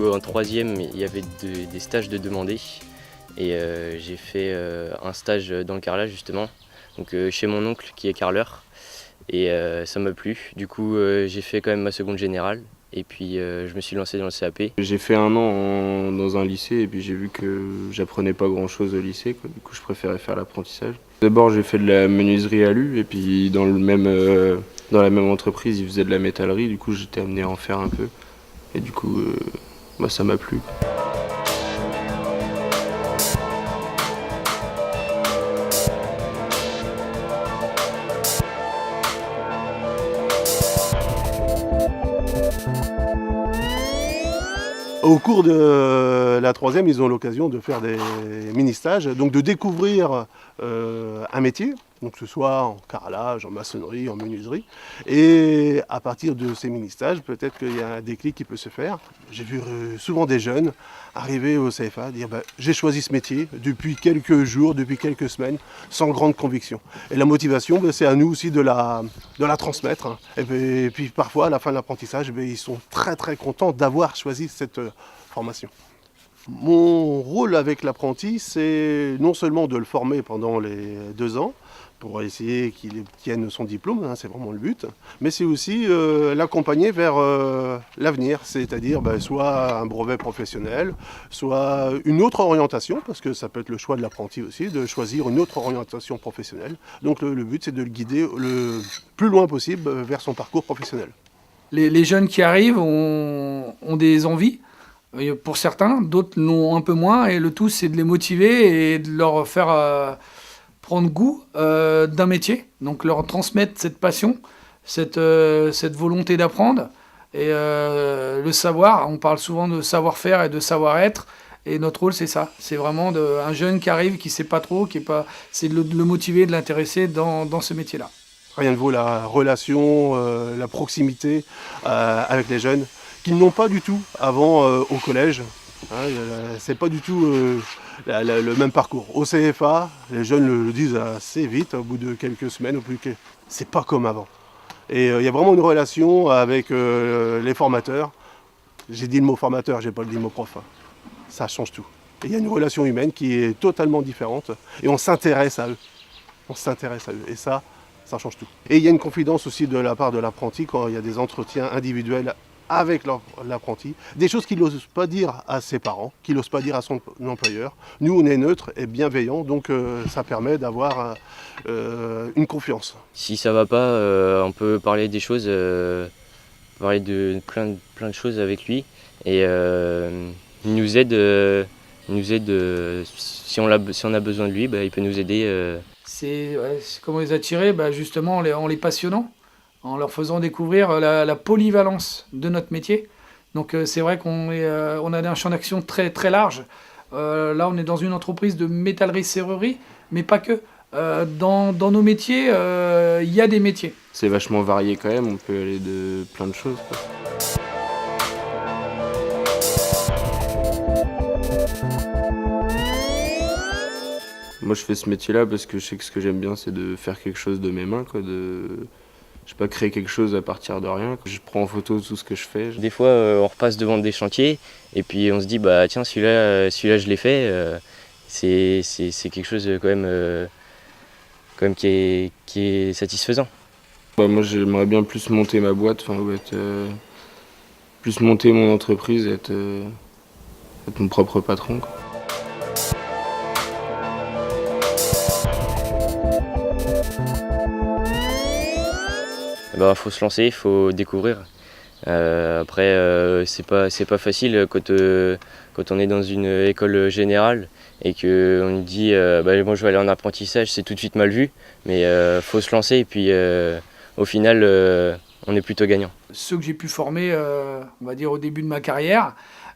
coup, en troisième, il y avait des stages de demandés. Et j'ai fait un stage dans le carrelage justement, donc chez mon oncle qui est carreleur. Et ça m'a plu. Du coup, j'ai fait quand même ma seconde générale. Et puis je me suis lancé dans le CAP. J'ai fait un an dans un lycée et puis j'ai vu que j'apprenais pas grand chose au lycée, quoi. Du coup je préférais faire l'apprentissage. D'abord j'ai fait de la menuiserie alu et puis dans la même entreprise ils faisaient de la métallerie, du coup j'étais amené à en faire un peu. Et du coup ça m'a plu. Au cours de la troisième, ils ont l'occasion de faire des mini-stages, donc de découvrir un métier, donc que ce soit en carrelage, en maçonnerie, en menuiserie. Et à partir de ces mini-stages, peut-être qu'il y a un déclic qui peut se faire. J'ai vu souvent des jeunes arriver au CFA dire j'ai choisi ce métier depuis quelques jours, depuis quelques semaines, sans grande conviction. Et la motivation, c'est à nous aussi de la transmettre. Et puis parfois, à la fin de l'apprentissage, ils sont très très contents d'avoir choisi cette formation. Mon rôle avec l'apprenti, c'est non seulement de le former pendant les 2 ans, pour essayer qu'il obtienne son diplôme, c'est vraiment le but, mais c'est aussi l'accompagner vers l'avenir, c'est-à-dire soit un brevet professionnel, soit une autre orientation, parce que ça peut être le choix de l'apprenti aussi, de choisir une autre orientation professionnelle. Donc le but, c'est de le guider le plus loin possible vers son parcours professionnel. Les jeunes qui arrivent ont des envies, pour certains, d'autres l'ont un peu moins, et le tout c'est de les motiver et de leur faire prendre goût d'un métier, donc leur transmettre cette passion, cette volonté d'apprendre, et le savoir. On parle souvent de savoir-faire et de savoir-être, et notre rôle c'est ça, c'est vraiment un jeune qui arrive, qui ne sait pas trop, c'est de le motiver, de l'intéresser dans ce métier-là. Rien ne vaut la relation, la proximité avec les jeunes, qu'ils n'ont pas du tout avant au collège. C'est pas du tout le même parcours. Au CFA, les jeunes le disent assez vite, au bout de quelques semaines, c'est pas comme avant. Et il y a vraiment une relation avec les formateurs. J'ai dit le mot formateur, j'ai pas dit le mot prof. Ça change tout. Et il y a une relation humaine qui est totalement différente et on s'intéresse à eux. Et ça change tout. Et il y a une confidence aussi de la part de l'apprenti quand il y a des entretiens individuels avec l'apprenti, des choses qu'il n'ose pas dire à ses parents, qu'il n'ose pas dire à son employeur. Nous, on est neutre et bienveillant, donc ça permet d'avoir une confiance. Si ça va pas, on peut parler des choses, parler de plein de choses avec lui. Et il nous aide, si on a besoin de lui, il peut nous aider. C'est comment les attirer, justement en les passionnant, en leur faisant découvrir la polyvalence de notre métier. Donc c'est vrai qu'on a un champ d'action très, très large. Là, on est dans une entreprise de métallerie-serrurerie, mais pas que. Dans nos métiers, il y a des métiers. C'est vachement varié quand même, on peut aller de plein de choses, quoi. Moi je fais ce métier-là parce que je sais que ce que j'aime bien c'est de faire quelque chose de mes mains, quoi, je sais pas, créer quelque chose à partir de rien, quoi. Je prends en photo tout ce que je fais. Des fois, on repasse devant des chantiers et puis on se dit tiens, celui-là je l'ai fait. C'est quelque chose quand même qui est satisfaisant. Moi j'aimerais bien plus monter ma boîte, plus monter mon entreprise, être mon propre patron, quoi. Faut se lancer, il faut découvrir. Après, c'est pas facile quand on est dans une école générale et qu'on nous dit moi je vais aller en apprentissage, c'est tout de suite mal vu, mais faut se lancer et puis au final on est plutôt gagnant. Ceux que j'ai pu former, on va dire au début de ma carrière,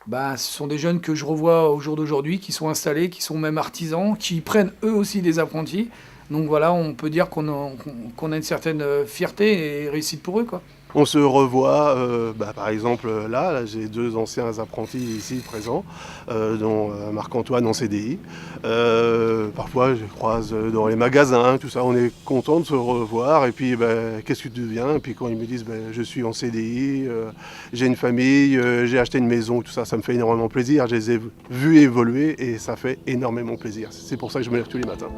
ce sont des jeunes que je revois au jour d'aujourd'hui, qui sont installés, qui sont même artisans, qui prennent eux aussi des apprentis. Donc voilà, on peut dire qu'on a une certaine fierté et réussite pour eux, quoi. On se revoit, par exemple là j'ai 2 anciens apprentis ici présents, dont Marc-Antoine en CDI. Parfois je les croise dans les magasins, tout ça, on est content de se revoir et puis qu'est-ce que tu deviens? Et puis quand ils me disent je suis en CDI, j'ai une famille, j'ai acheté une maison, tout ça, ça me fait énormément plaisir. Je les ai vus évoluer et ça fait énormément plaisir. C'est pour ça que je me lève tous les matins.